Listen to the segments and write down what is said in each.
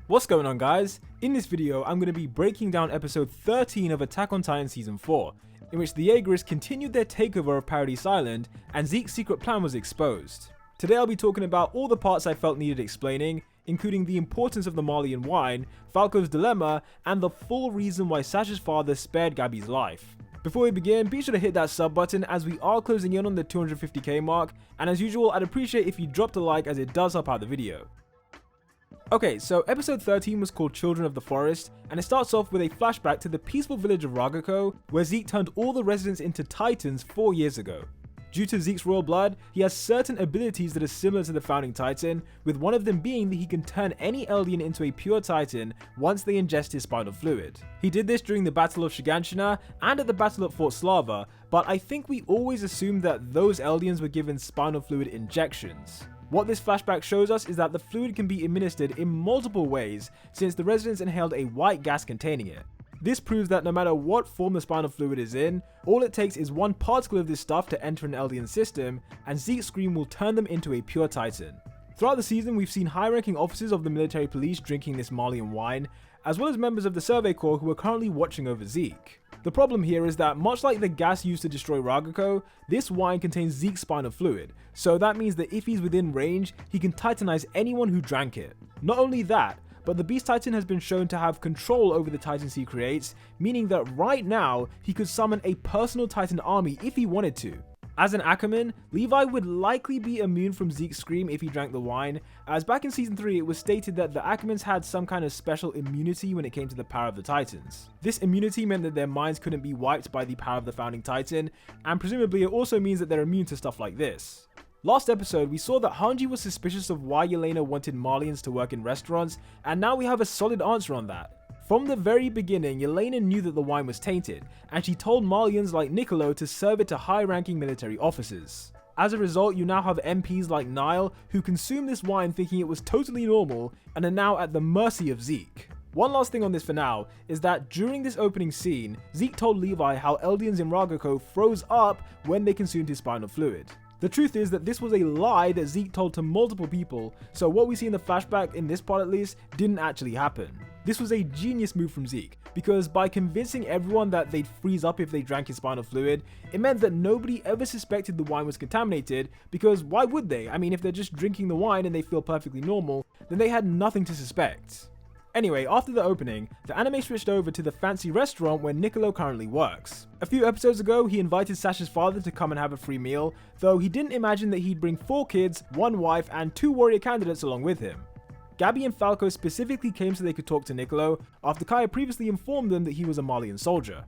What's going on, guys? In this video, I'm going to be breaking down episode 13 of Attack on Titan season 4, in which the Jaegerists continued their takeover of Paradis Island and Zeke's secret plan was exposed. Today I'll be talking about all the parts I felt needed explaining, including the importance of the Malian wine, Falco's dilemma, and the full reason why Sasha's father spared Gabi's life. Before we begin, be sure to hit that sub button as we are closing in on the 250k mark, and as usual, I'd appreciate if you dropped a like as it does help out the video. Okay, so episode 13 was called Children of the Forest, and it starts off with a flashback to the peaceful village of Ragako, where Zeke turned all the residents into Titans 4 years ago. Due to Zeke's royal blood, he has certain abilities that are similar to the founding Titan, with one of them being that he can turn any eldian into a pure Titan once they ingest his spinal fluid. He did this during the Battle of Shiganshina and at the Battle at Fort Slava, but I think we always assumed that those eldians were given spinal fluid injections. What this flashback shows us is that the fluid can be administered in multiple ways, since the residents inhaled a white gas containing it. This proves that no matter what form the spinal fluid is in, all it takes is one particle of this stuff to enter an eldian system, and Zeke's scream will turn them into a pure Titan. Throughout the season, we've seen high-ranking officers of the military police drinking this Malian wine, as well as members of the Survey Corps who are currently watching over Zeke. The problem here is that, much like the gas used to destroy Ragako, this wine contains Zeke's spinal fluid, so that means that if he's within range, he can titanize anyone who drank it. Not only that, but the Beast Titan has been shown to have control over the Titans he creates, meaning that right now, he could summon a personal Titan army if he wanted to. As an Ackerman, Levi would likely be immune from Zeke's scream if he drank the wine, as back in season 3 it was stated that the Ackermans had some kind of special immunity when it came to the power of the Titans. This immunity meant that their minds couldn't be wiped by the power of the founding Titan, and presumably it also means that they're immune to stuff like this. Last episode, we saw that Hanji was suspicious of why Yelena wanted Malians to work in restaurants, and now we have a solid answer on that. From the very beginning, Yelena knew that the wine was tainted, and she told Malians like Niccolo to serve it to high-ranking military officers. As a result, you now have MPs like Nile who consumed this wine thinking it was totally normal and are now at the mercy of Zeke. One last thing on this for now is that during this opening scene, Zeke told Levi how Eldians in Ragako froze up when they consumed his spinal fluid. The truth is that this was a lie that Zeke told to multiple people, so what we see in the flashback, in this part at least, didn't actually happen. This was a genius move from Zeke, because by convincing everyone that they'd freeze up if they drank his spinal fluid, it meant that nobody ever suspected the wine was contaminated, because why would they? I mean, if they're just drinking the wine and they feel perfectly normal, then they had nothing to suspect. Anyway, after the opening, the anime switched over to the fancy restaurant where Niccolo currently works. A few episodes ago, he invited Sasha's father to come and have a free meal, though he didn't imagine that he'd bring 4 kids, 1 wife, and 2 warrior candidates along with him. Gabi and Falco specifically came so they could talk to Niccolo, after Kai previously informed them that he was a Malian soldier.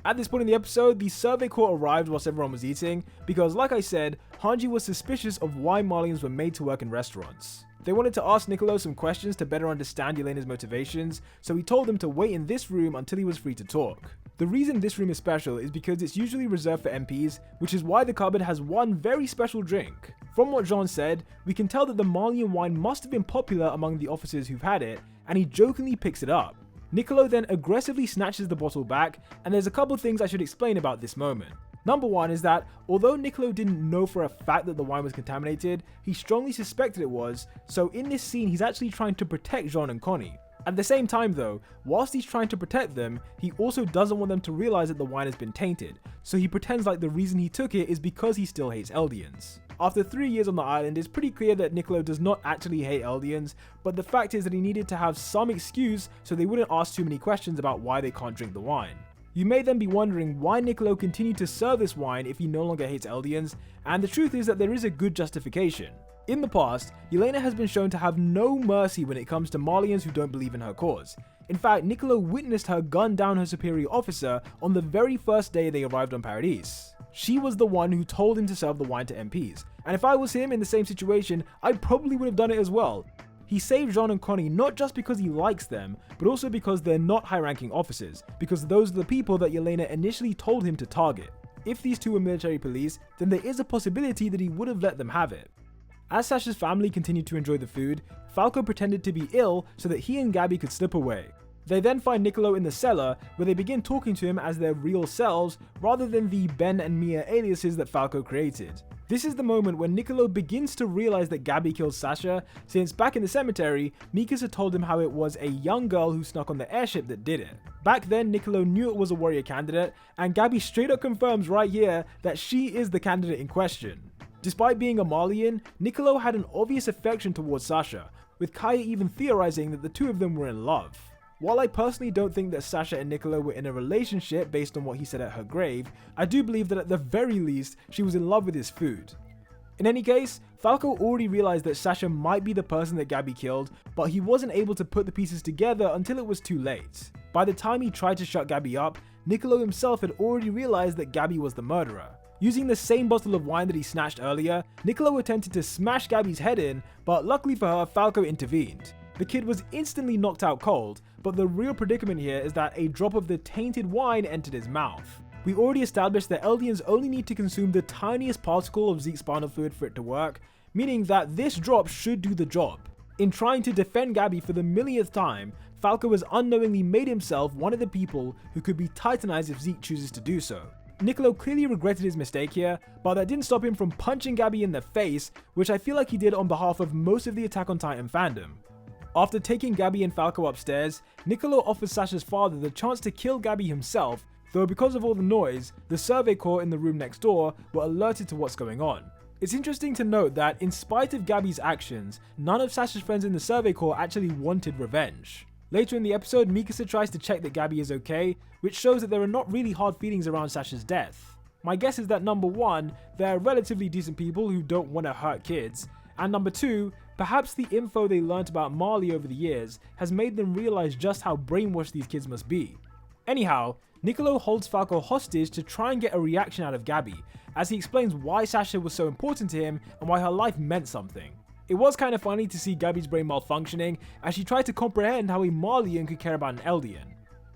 At this point in the episode, the Survey Corps arrived whilst everyone was eating, because like I said, Hanji was suspicious of why Malians were made to work in restaurants. They wanted to ask Niccolo some questions to better understand Yelena's motivations, so he told them to wait in this room until he was free to talk. The reason this room is special is because it's usually reserved for MPs, which is why the cupboard has one very special drink. From what Jean said, we can tell that the Malian wine must have been popular among the officers who've had it, and he jokingly picks it up. Niccolo then aggressively snatches the bottle back, and there's a couple things I should explain about this moment. Number one is that, although Niccolo didn't know for a fact that the wine was contaminated, he strongly suspected it was, so in this scene he's actually trying to protect Jean and Connie. At the same time though, whilst he's trying to protect them, he also doesn't want them to realize that the wine has been tainted, so he pretends like the reason he took it is because he still hates Eldians. After 3 years on the island, it's pretty clear that Niccolo does not actually hate Eldians, but the fact is that he needed to have some excuse so they wouldn't ask too many questions about why they can't drink the wine. You may then be wondering why Niccolo continued to serve this wine if he no longer hates Eldians, and the truth is that there is a good justification. In the past, Yelena has been shown to have no mercy when it comes to Malians who don't believe in her cause. In fact, Niccolo witnessed her gun down her superior officer on the very first day they arrived on Paradis. She was the one who told him to serve the wine to MPs, and if I was him in the same situation, I probably would have done it as well. He saved Jean and Connie not just because he likes them, but also because they're not high-ranking officers, because those are the people that Yelena initially told him to target. If these two were military police, then there is a possibility that he would have let them have it. As Sasha's family continued to enjoy the food, Falco pretended to be ill so that he and Gabi could slip away. They then find Niccolo in the cellar, where they begin talking to him as their real selves, rather than the Ben and Mia aliases that Falco created. This is the moment when Niccolo begins to realize that Gabi killed Sasha, since back in the cemetery, Mikasa told him how it was a young girl who snuck on the airship that did it. Back then, Niccolo knew it was a warrior candidate, and Gabi straight up confirms right here that she is the candidate in question. Despite being a Malian, Niccolo had an obvious affection towards Sasha, with Kaya even theorizing that the two of them were in love. While I personally don't think that Sasha and Niccolo were in a relationship based on what he said at her grave, I do believe that at the very least, she was in love with his food. In any case, Falco already realized that Sasha might be the person that Gabi killed, but he wasn't able to put the pieces together until it was too late. By the time he tried to shut Gabi up, Niccolo himself had already realized that Gabi was the murderer. Using the same bottle of wine that he snatched earlier, Niccolo attempted to smash Gabi's head in, but luckily for her, Falco intervened. The kid was instantly knocked out cold, but the real predicament here is that a drop of the tainted wine entered his mouth. We already established that Eldians only need to consume the tiniest particle of Zeke's spinal fluid for it to work, meaning that this drop should do the job. In trying to defend Gabi for the millionth time, Falco has unknowingly made himself one of the people who could be titanized if Zeke chooses to do so. Niccolo clearly regretted his mistake here, but that didn't stop him from punching Gabi in the face, which I feel like he did on behalf of most of the Attack on Titan fandom. After taking Gabi and Falco upstairs, Niccolo offers Sasha's father the chance to kill Gabi himself, though because of all the noise, the Survey Corps in the room next door were alerted to what's going on. It's interesting to note that in spite of Gabi's actions, none of Sasha's friends in the Survey Corps actually wanted revenge. Later in the episode, Mikasa tries to check that Gabi is okay, which shows that there are not really hard feelings around Sasha's death. My guess is that number one, they're relatively decent people who don't want to hurt kids, and number two, perhaps the info they learnt about Marley over the years has made them realize just how brainwashed these kids must be. Anyhow, Niccolo holds Falco hostage to try and get a reaction out of Gabi, as he explains why Sasha was so important to him and why her life meant something. It was kind of funny to see Gabi's brain malfunctioning as she tried to comprehend how a Marleyan could care about an Eldian.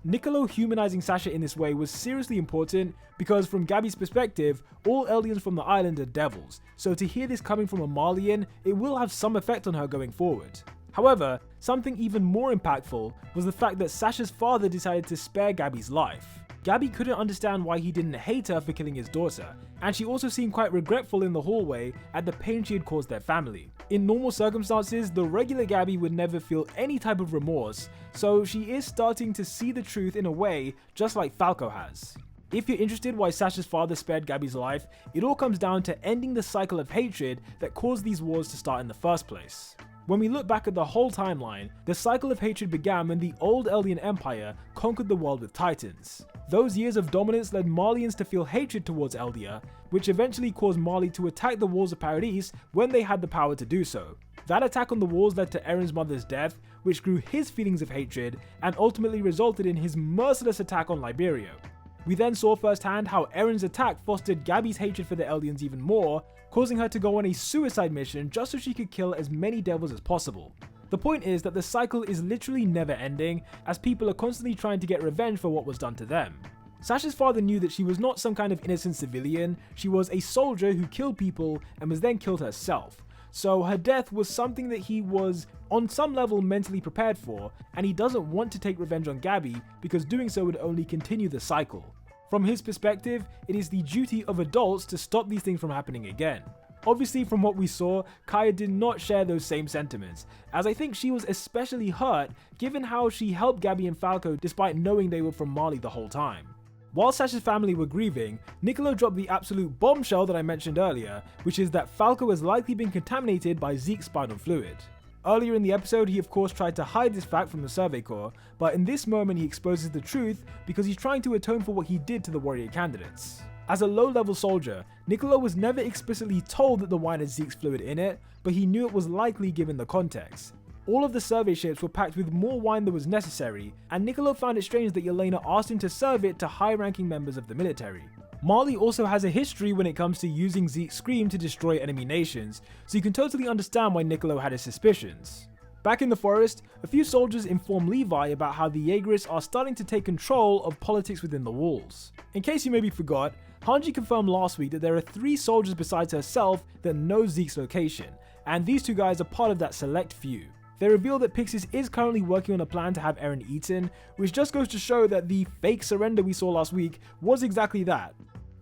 Niccolo humanizing Sasha in this way was seriously important because from Gabi's perspective, all Eldians from the island are devils, so to hear this coming from a Marleyan, it will have some effect on her going forward. However, something even more impactful was the fact that Sasha's father decided to spare Gabi's life. Gabi couldn't understand why he didn't hate her for killing his daughter, and she also seemed quite regretful in the hallway at the pain she had caused their family. In normal circumstances, the regular Gabi would never feel any type of remorse, so she is starting to see the truth in a way, just like Falco has. If you're interested why Sasha's father spared Gabi's life, it all comes down to ending the cycle of hatred that caused these wars to start in the first place. When we look back at the whole timeline, the cycle of hatred began when the old Eldian Empire conquered the world with Titans. Those years of dominance led Marleyans to feel hatred towards Eldia, which eventually caused Marley to attack the walls of Paradis when they had the power to do so. That attack on the walls led to Eren's mother's death, which grew his feelings of hatred and ultimately resulted in his merciless attack on Liberia. We then saw firsthand how Eren's attack fostered Gabi's hatred for the Eldians even more, causing her to go on a suicide mission just so she could kill as many devils as possible. The point is that the cycle is literally never ending, as people are constantly trying to get revenge for what was done to them. Sasha's father knew that she was not some kind of innocent civilian, she was a soldier who killed people and was then killed herself. So her death was something that he was on some level mentally prepared for, and he doesn't want to take revenge on Gabi because doing so would only continue the cycle. From his perspective, it is the duty of adults to stop these things from happening again. Obviously, from what we saw, Kaya did not share those same sentiments, as I think she was especially hurt given how she helped Gabi and Falco despite knowing they were from Mali the whole time. While Sasha's family were grieving, Niccolo dropped the absolute bombshell that I mentioned earlier, which is that Falco has likely been contaminated by Zeke's spinal fluid. Earlier in the episode, he of course tried to hide this fact from the Survey Corps, but in this moment he exposes the truth because he's trying to atone for what he did to the warrior candidates. As a low-level soldier, Niccolo was never explicitly told that the wine had Zeke's fluid in it, but he knew it was likely given the context. All of the survey ships were packed with more wine than was necessary, and Niccolo found it strange that Yelena asked him to serve it to high-ranking members of the military. Marley also has a history when it comes to using Zeke's scream to destroy enemy nations, so you can totally understand why Niccolo had his suspicions. Back in the forest, a few soldiers inform Levi about how the Jaegerists are starting to take control of politics within the walls. In case you maybe forgot, Hanji confirmed last week that there are 3 soldiers besides herself that know Zeke's location, and these 2 guys are part of that select few. They reveal that Pixis is currently working on a plan to have Eren eaten, which just goes to show that the fake surrender we saw last week was exactly that.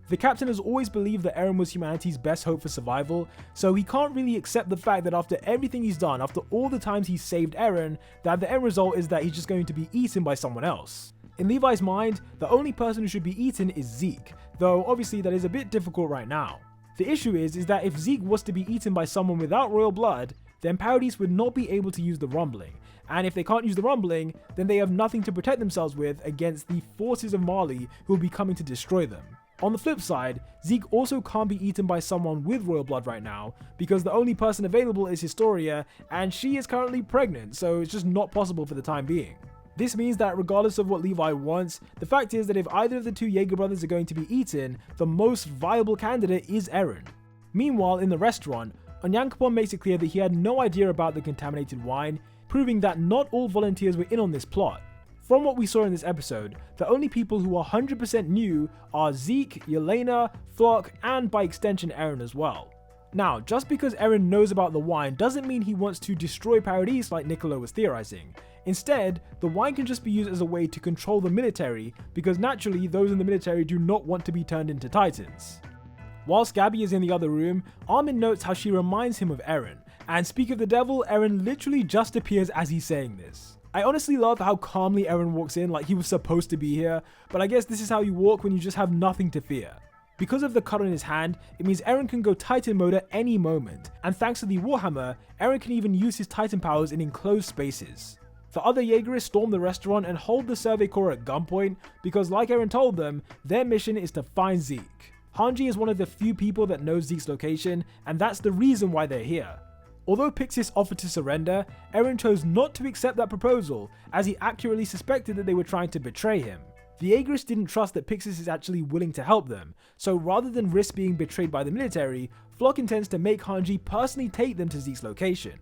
The captain has always believed that Eren was humanity's best hope for survival, so he can't really accept the fact that after everything he's done, after all the times he's saved Eren, that the end result is that he's just going to be eaten by someone else. In Levi's mind, the only person who should be eaten is Zeke, though obviously that is a bit difficult right now. The issue is that if Zeke was to be eaten by someone without royal blood, then Paradis would not be able to use the rumbling, and if they can't use the rumbling, then they have nothing to protect themselves with against the forces of Marley who will be coming to destroy them. On the flip side, Zeke also can't be eaten by someone with royal blood right now, because the only person available is Historia, and she is currently pregnant, so it's just not possible for the time being. This means that regardless of what Levi wants, the fact is that if either of the two Yaeger brothers are going to be eaten, the most viable candidate is Eren. Meanwhile, in the restaurant, Onyankopon makes it clear that he had no idea about the contaminated wine, proving that not all volunteers were in on this plot. From what we saw in this episode, the only people who are 100% new are Zeke, Yelena, Floch, and by extension Eren as well. Now, just because Eren knows about the wine doesn't mean he wants to destroy Paradis like Niccolo was theorizing. Instead, the wine can just be used as a way to control the military, because naturally those in the military do not want to be turned into titans. Whilst Gabi is in the other room, Armin notes how she reminds him of Eren, and speak of the devil, Eren literally just appears as he's saying this. I honestly love how calmly Eren walks in like he was supposed to be here, but I guess this is how you walk when you just have nothing to fear. Because of the cut on his hand, it means Eren can go Titan mode at any moment, and thanks to the Warhammer, Eren can even use his Titan powers in enclosed spaces. The other Jaegerists storm the restaurant and hold the Survey Corps at gunpoint because, like Eren told them, their mission is to find Zeke. Hanji is one of the few people that knows Zeke's location, and that's the reason why they're here. Although Pixis offered to surrender, Eren chose not to accept that proposal as he accurately suspected that they were trying to betray him. The Jaegerists didn't trust that Pixis is actually willing to help them, so rather than risk being betrayed by the military, Floch intends to make Hanji personally take them to Zeke's location.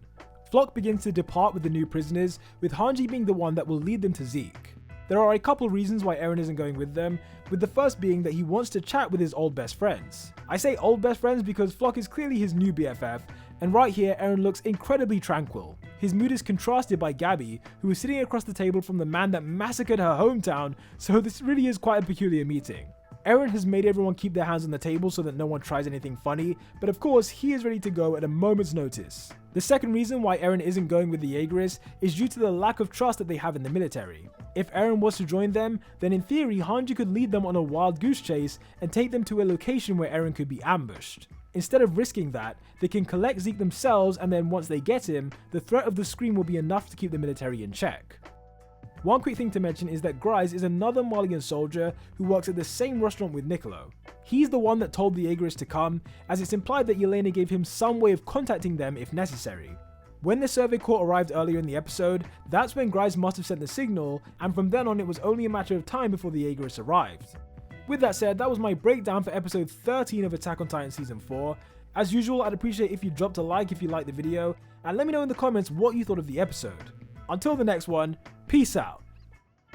Floch begins to depart with the new prisoners, with Hanji being the one that will lead them to Zeke. There are a couple reasons why Eren isn't going with them, with the first being that he wants to chat with his old best friends. I say old best friends because Floch is clearly his new BFF, and right here Eren looks incredibly tranquil. His mood is contrasted by Gabi, who is sitting across the table from the man that massacred her hometown, so this really is quite a peculiar meeting. Eren has made everyone keep their hands on the table so that no one tries anything funny, but of course he is ready to go at a moment's notice. The second reason why Eren isn't going with the Jaegerists is due to the lack of trust that they have in the military. If Eren was to join them, then in theory Hanji could lead them on a wild goose chase and take them to a location where Eren could be ambushed. Instead of risking that, they can collect Zeke themselves, and then once they get him, the threat of the scream will be enough to keep the military in check. One quick thing to mention is that Grise is another Malian soldier who works at the same restaurant with Niccolo. He's the one that told the Jaegerists to come, as it's implied that Yelena gave him some way of contacting them if necessary. When the Survey Corps arrived earlier in the episode, that's when Grise must have sent the signal, and from then on it was only a matter of time before the Jaegerists arrived. With that said, that was my breakdown for episode 13 of Attack on Titan Season 4. As usual, I'd appreciate if you dropped a like if you liked the video, and let me know in the comments what you thought of the episode. Until the next one, peace out.